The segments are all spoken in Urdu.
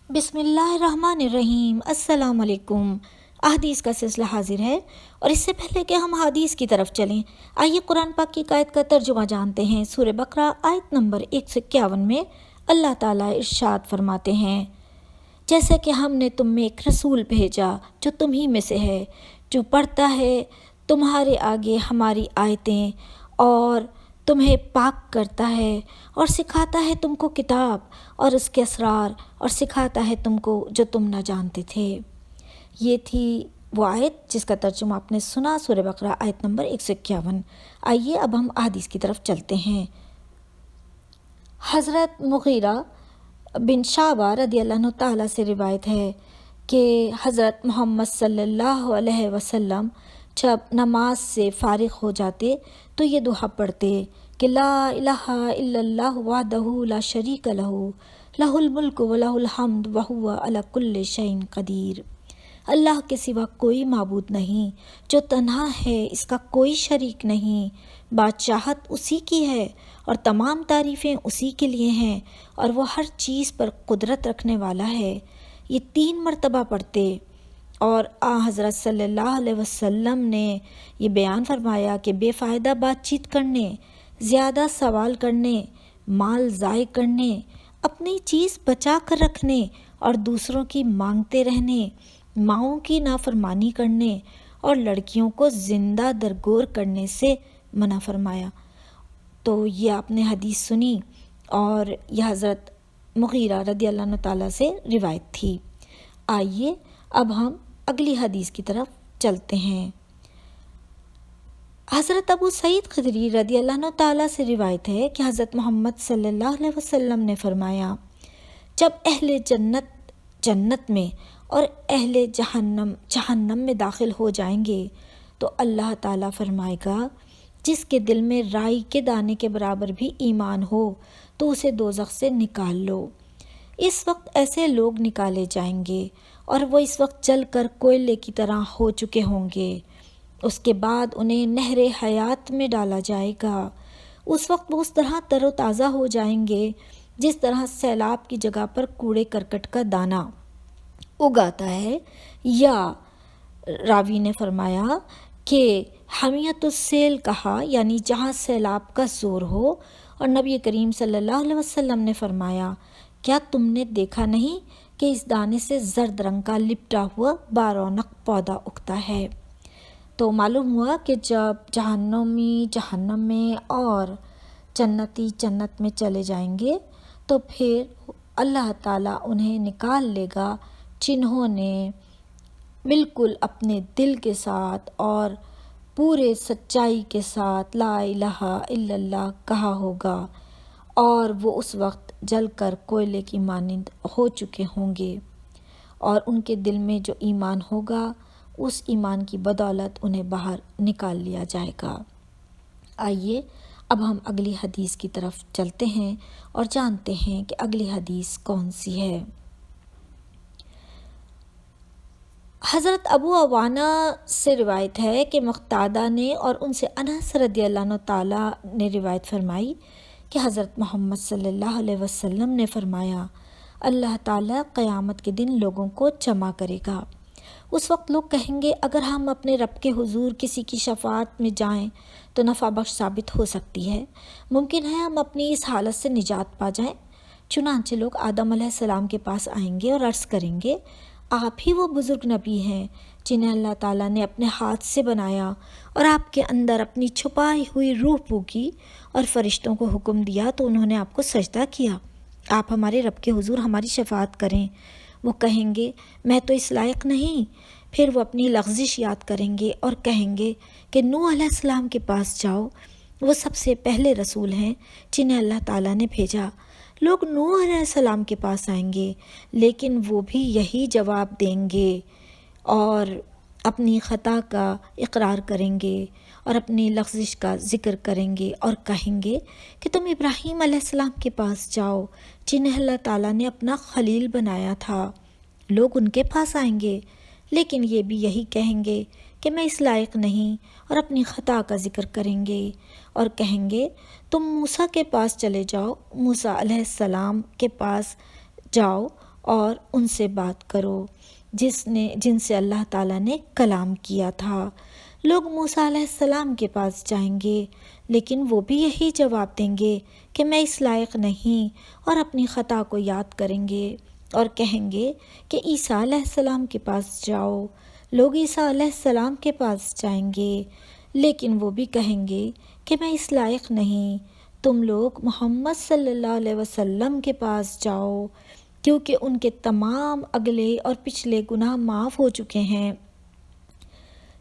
بسم اللہ الرحمن الرحیم۔ السلام علیکم۔ احادیث کا سلسلہ حاضر ہے، اور اس سے پہلے کہ ہم حدیث کی طرف چلیں، آئیے قرآن پاک کی ایک آیت کا ترجمہ جانتے ہیں۔ سورہ بقرہ آیت نمبر 151 میں اللہ تعالیٰ ارشاد فرماتے ہیں، جیسے کہ ہم نے تم میں ایک رسول بھیجا جو تم ہی میں سے ہے، جو پڑھتا ہے تمہارے آگے ہماری آیتیں اور تمہیں پاک کرتا ہے اور سکھاتا ہے تم کو کتاب اور اس کے اسرار، اور سکھاتا ہے تم کو جو تم نہ جانتے تھے۔ یہ تھی وہ آیت جس کا ترجمہ آپ نے سنا، سورہ بقرہ آیت نمبر 151۔ آئیے اب ہم احادیث کی طرف چلتے ہیں۔ حضرت مغیرہ بن شعبہ رضی اللہ عنہ تعالیٰ سے روایت ہے کہ حضرت محمد صلی اللہ علیہ وسلم جب نماز سے فارغ ہو جاتے تو یہ دعا پڑھتے کہ لا الہ الا اللہ وحدہ لا شریک لہ لہ الملک و لہ الحمد وہو علی کل شیء قدیر۔ اللہ کے سوا کوئی معبود نہیں، جو تنہا ہے، اس کا کوئی شریک نہیں، بادشاہت اسی کی ہے اور تمام تعریفیں اسی کے لیے ہیں، اور وہ ہر چیز پر قدرت رکھنے والا ہے۔ یہ 3 مرتبہ پڑھتے، اور حضرت صلی اللہ علیہ وسلم نے یہ بیان فرمایا کہ بے فائدہ بات چیت کرنے، زیادہ سوال کرنے، مال ضائع کرنے، اپنی چیز بچا کر رکھنے اور دوسروں کی مانگتے رہنے، ماؤں کی نافرمانی کرنے اور لڑکیوں کو زندہ درگور کرنے سے منع فرمایا۔ تو یہ آپ نے حدیث سنی، اور یہ حضرت مغیرہ رضی اللہ عنہ تعالیٰ سے روایت تھی۔ آئیے اب ہم اگلی حدیث کی طرف چلتے ہیں۔ حضرت ابو سعید خدری رضی اللہ عنہ تعالیٰ سے روایت ہے کہ حضرت محمد صلی اللہ علیہ وسلم نے فرمایا، جب اہل جنت جنت میں اور اہل جہنم جہنم میں داخل ہو جائیں گے تو اللہ تعالیٰ فرمائے گا، جس کے دل میں رائی کے دانے کے برابر بھی ایمان ہو تو اسے دوزخ سے نکال لو۔ اس وقت ایسے لوگ نکالے جائیں گے اور وہ اس وقت جل کر کوئلے کی طرح ہو چکے ہوں گے۔ اس کے بعد انہیں نہر حیات میں ڈالا جائے گا۔ اس وقت وہ اس طرح تر و تازہ ہو جائیں گے جس طرح سیلاب کی جگہ پر کوڑے کرکٹ کا دانہ اگاتا ہے، یا راوی نے فرمایا کہ حمیت السیل کہا، یعنی جہاں سیلاب کا زور ہو، اور نبی کریم صلی اللہ علیہ وسلم نے فرمایا، کیا تم نے دیکھا نہیں کہ اس دانے سے زرد رنگ کا لپٹا ہوا بارونق پودا اگتا ہے؟ تو معلوم ہوا کہ جب جہنمی جہنم میں اور جنتی جنت میں چلے جائیں گے تو پھر اللہ تعالیٰ انہیں نکال لے گا جنہوں نے بالکل اپنے دل کے ساتھ اور پورے سچائی کے ساتھ لا الہ الا اللہ کہا ہوگا، اور وہ اس وقت جل کر کوئلے کی مانند ہو چکے ہوں گے، اور ان کے دل میں جو ایمان ہوگا اس ایمان کی بدولت انہیں باہر نکال لیا جائے گا۔ آئیے اب ہم اگلی حدیث کی طرف چلتے ہیں اور جانتے ہیں کہ اگلی حدیث کون سی ہے۔ حضرت ابو عوانہ سے روایت ہے کہ مقتادہ نے اور ان سے انس رضی اللہ عنہ تعالیٰ نے روایت فرمائی کہ حضرت محمد صلی اللہ علیہ وسلم نے فرمایا، اللہ تعالیٰ قیامت کے دن لوگوں کو جمع کرے گا۔ اس وقت لوگ کہیں گے، اگر ہم اپنے رب کے حضور کسی کی شفاعت میں جائیں تو نفع بخش ثابت ہو سکتی ہے، ممکن ہے ہم اپنی اس حالت سے نجات پا جائیں۔ چنانچہ لوگ آدم علیہ السلام کے پاس آئیں گے اور عرض کریں گے، آپ ہی وہ بزرگ نبی ہیں جنہیں اللہ تعالیٰ نے اپنے ہاتھ سے بنایا اور آپ کے اندر اپنی چھپائی ہوئی روح پھونکی اور فرشتوں کو حکم دیا تو انہوں نے آپ کو سجدہ کیا، آپ ہمارے رب کے حضور ہماری شفاعت کریں۔ وہ کہیں گے، میں تو اس لائق نہیں۔ پھر وہ اپنی لغزش یاد کریں گے اور کہیں گے کہ نوح علیہ السلام کے پاس جاؤ، وہ سب سے پہلے رسول ہیں جنہیں اللہ تعالیٰ نے بھیجا۔ لوگ نوح علیہ السلام کے پاس آئیں گے، لیکن وہ بھی یہی جواب دیں گے اور اپنی خطا کا اقرار کریں گے اور اپنی لغزش کا ذکر کریں گے اور کہیں گے کہ تم ابراہیم علیہ السلام کے پاس جاؤ جنہیں اللہ تعالیٰ نے اپنا خلیل بنایا تھا۔ لوگ ان کے پاس آئیں گے، لیکن یہ بھی یہی کہیں گے کہ میں اس لائق نہیں، اور اپنی خطا کا ذکر کریں گے اور کہیں گے تم موسیٰ کے پاس چلے جاؤ، موسیٰ علیہ السلام کے پاس جاؤ اور ان سے بات کرو جن سے اللہ تعالیٰ نے کلام کیا تھا۔ لوگ موسیٰ علیہ السلام کے پاس جائیں گے، لیکن وہ بھی یہی جواب دیں گے کہ میں اس لائق نہیں، اور اپنی خطا کو یاد کریں گے اور کہیں گے کہ عیسیٰ علیہ السلام کے پاس جاؤ۔ لوگ عیسیٰ علیہ السلام کے پاس جائیں گے، لیکن وہ بھی کہیں گے کہ میں اس لائق نہیں، تم لوگ محمد صلی اللہ علیہ وسلم کے پاس جاؤ، کیونکہ ان کے تمام اگلے اور پچھلے گناہ معاف ہو چکے ہیں۔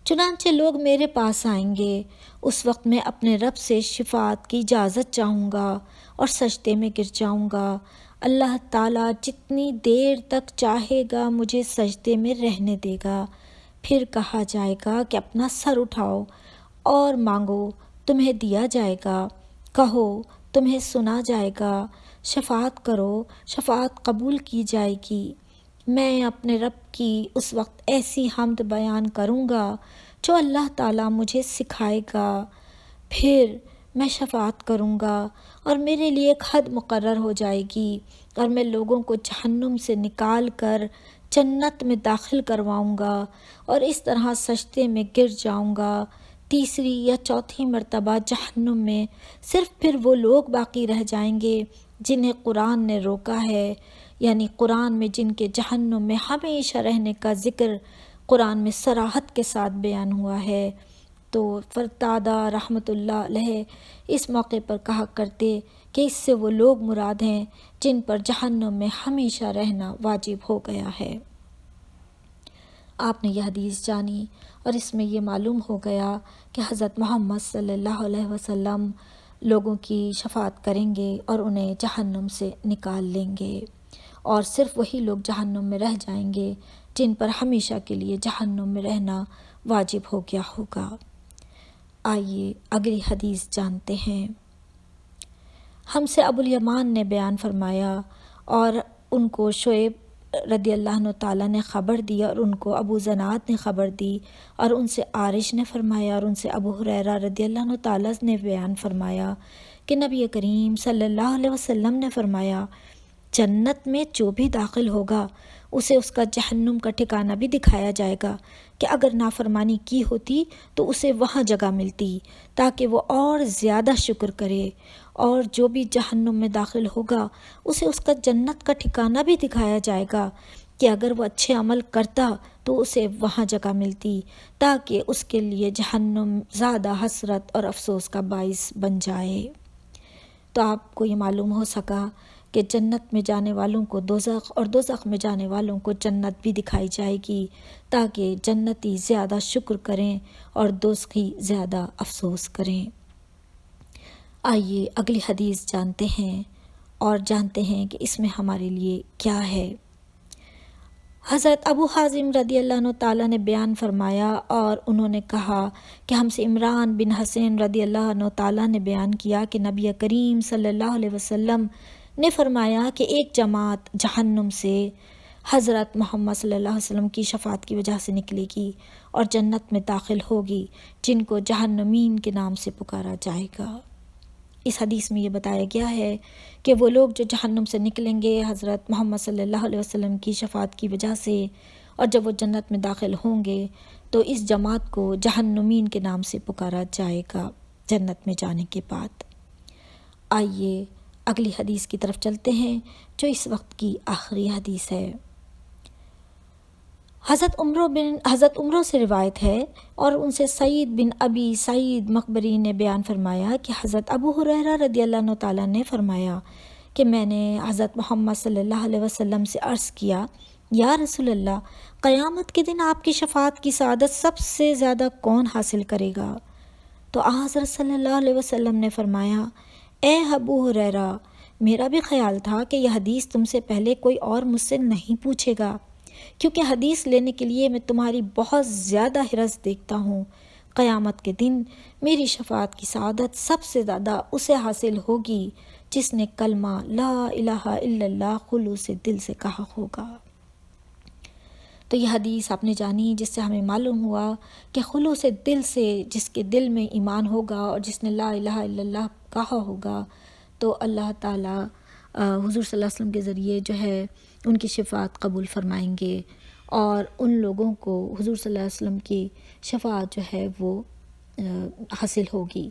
چنانچہ لوگ میرے پاس آئیں گے، اس وقت میں اپنے رب سے شفاعت کی اجازت چاہوں گا اور سجدے میں گر جاؤں گا۔ اللہ تعالیٰ جتنی دیر تک چاہے گا مجھے سجدے میں رہنے دے گا۔ پھر کہا جائے گا کہ اپنا سر اٹھاؤ اور مانگو، تمہیں دیا جائے گا، کہو تمہیں سنا جائے گا، شفاعت کرو، شفاعت قبول کی جائے گی۔ میں اپنے رب کی اس وقت ایسی حمد بیان کروں گا جو اللہ تعالیٰ مجھے سکھائے گا۔ پھر میں شفاعت کروں گا اور میرے لیے ایک حد مقرر ہو جائے گی، اور میں لوگوں کو جہنم سے نکال کر جنت میں داخل کرواؤں گا، اور اس طرح سجدے میں گر جاؤں گا۔ تیسری یا چوتھی مرتبہ جہنم میں صرف پھر وہ لوگ باقی رہ جائیں گے جنہیں قرآن نے روکا ہے، یعنی قرآن میں جن کے جہنم میں ہمیشہ رہنے کا ذکر قرآن میں صراحت کے ساتھ بیان ہوا ہے۔ تو فرتادہ رحمۃ اللہ علیہ اس موقع پر کہا کرتے کہ اس سے وہ لوگ مراد ہیں جن پر جہنم میں ہمیشہ رہنا واجب ہو گیا ہے۔ آپ نے یہ حدیث جانی اور اس میں یہ معلوم ہو گیا کہ حضرت محمد صلی اللہ علیہ وسلم لوگوں کی شفاعت کریں گے اور انہیں جہنم سے نکال لیں گے، اور صرف وہی لوگ جہنم میں رہ جائیں گے جن پر ہمیشہ کے لیے جہنم میں رہنا واجب ہو گیا ہوگا۔ آئیے اگلی حدیث جانتے ہیں۔ ہم سے ابو الیمان نے بیان فرمایا اور ان کو شعیب رضی اللہ عنہ تعالیٰ نے خبر دی، اور ان کو ابو زناد نے خبر دی، اور ان سے عارش نے فرمایا، اور ان سے ابو ہریرہ رضی اللہ عنہ تعالیٰ نے بیان فرمایا کہ نبی کریم صلی اللہ علیہ وسلم نے فرمایا، جنت میں جو بھی داخل ہوگا اسے اس کا جہنم کا ٹھکانہ بھی دکھایا جائے گا کہ اگر نافرمانی کی ہوتی تو اسے وہاں جگہ ملتی تاکہ وہ اور زیادہ شکر کرے، اور جو بھی جہنم میں داخل ہوگا اسے اس کا جنت کا ٹھکانہ بھی دکھایا جائے گا کہ اگر وہ اچھے عمل کرتا تو اسے وہاں جگہ ملتی تاکہ اس کے لیے جہنم زیادہ حسرت اور افسوس کا باعث بن جائے۔ تو آپ کو یہ معلوم ہو سکا کہ جنت میں جانے والوں کو دوزخ اور دوزخ میں جانے والوں کو جنت بھی دکھائی جائے گی تاکہ جنتی زیادہ شکر کریں اور دوزخی زیادہ افسوس کریں۔ آئیے اگلی حدیث جانتے ہیں اور جانتے ہیں کہ اس میں ہمارے لیے کیا ہے۔ حضرت ابو حازم رضی اللہ عنہ تعالیٰ نے بیان فرمایا اور انہوں نے کہا کہ ہم سے عمران بن حسین رضی اللہ عنہ تعالیٰ نے بیان کیا کہ نبی کریم صلی اللہ علیہ وسلم نے فرمایا کہ ایک جماعت جہنم سے حضرت محمد صلی اللہ علیہ وسلم کی شفاعت کی وجہ سے نکلے گی اور جنت میں داخل ہوگی، جن کو جہنمین کے نام سے پکارا جائے گا۔ اس حدیث میں یہ بتایا گیا ہے کہ وہ لوگ جو جہنم سے نکلیں گے حضرت محمد صلی اللہ علیہ وسلم کی شفاعت کی وجہ سے، اور جب وہ جنت میں داخل ہوں گے تو اس جماعت کو جہنمین کے نام سے پکارا جائے گا جنت میں جانے کے بعد۔ آئیے اگلی حدیث کی طرف چلتے ہیں جو اس وقت کی آخری حدیث ہے۔ حضرت عمرو سے روایت ہے اور ان سے سعید بن ابی سعید مقبری نے بیان فرمایا کہ حضرت ابو ہریرہ رضی اللہ عنہ تعالیٰ نے فرمایا کہ میں نے حضرت محمد صلی اللہ علیہ وسلم سے عرض کیا، یا رسول اللہ، قیامت کے دن آپ کی شفاعت کی سعادت سب سے زیادہ کون حاصل کرے گا؟ تو حضرت صلی اللہ علیہ وسلم نے فرمایا، اے ابو ہریرہ، میرا بھی خیال تھا کہ یہ حدیث تم سے پہلے کوئی اور مجھ سے نہیں پوچھے گا، کیونکہ حدیث لینے کے لیے میں تمہاری بہت زیادہ حرص دیکھتا ہوں۔ قیامت کے دن میری شفاعت کی سعادت سب سے زیادہ اسے حاصل ہوگی جس نے کلمہ لا الہ الا اللہ خلوص دل سے کہا ہوگا۔ تو یہ حدیث آپ نے جانی جس سے ہمیں معلوم ہوا کہ خلوص دل سے جس کے دل میں ایمان ہوگا اور جس نے لا الہ الا اللہ کہا ہوگا تو اللہ تعالیٰ حضور صلی اللہ علیہ وسلم کے ذریعے جو ہے ان کی شفاعت قبول فرمائیں گے، اور ان لوگوں کو حضور صلی اللہ علیہ وسلم کی شفاعت جو ہے وہ حاصل ہوگی۔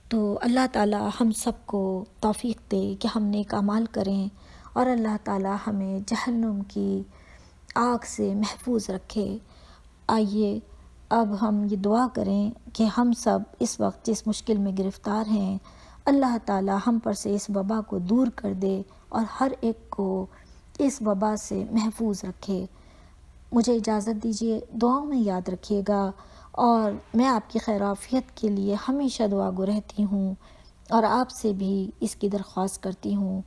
تو اللہ تعالیٰ ہم سب کو توفیق دے کہ ہم نیک اعمال کریں، اور اللہ تعالیٰ ہمیں جہنم کی آگ سے محفوظ رکھے۔ آئیے اب ہم یہ دعا کریں کہ ہم سب اس وقت جس مشکل میں گرفتار ہیں، اللہ تعالیٰ ہم پر سے اس وبا کو دور کر دے اور ہر ایک کو اس وبا سے محفوظ رکھے۔ مجھے اجازت دیجیے، دعاؤں میں یاد رکھیے گا، اور میں آپ کی خیر عافیت کے لیے ہمیشہ دعا گو رہتی ہوں، اور آپ سے بھی اس کی درخواست کرتی ہوں۔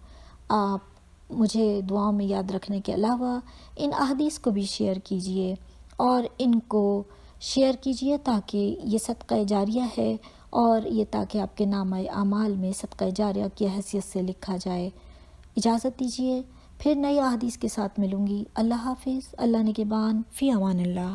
آپ مجھے دعاؤں میں یاد رکھنے کے علاوہ ان احادیث کو بھی شیئر کیجیے، اور ان کو شیئر کیجیے تاکہ یہ صدقہ جاریہ ہے، اور یہ تاکہ آپ کے نامہ اعمال میں صدقہ جاریہ کی حیثیت سے لکھا جائے۔ اجازت دیجیے، پھر نئی احادیث کے ساتھ ملوں گی۔ اللہ حافظ، اللہ نگہبان، فی امان اللہ۔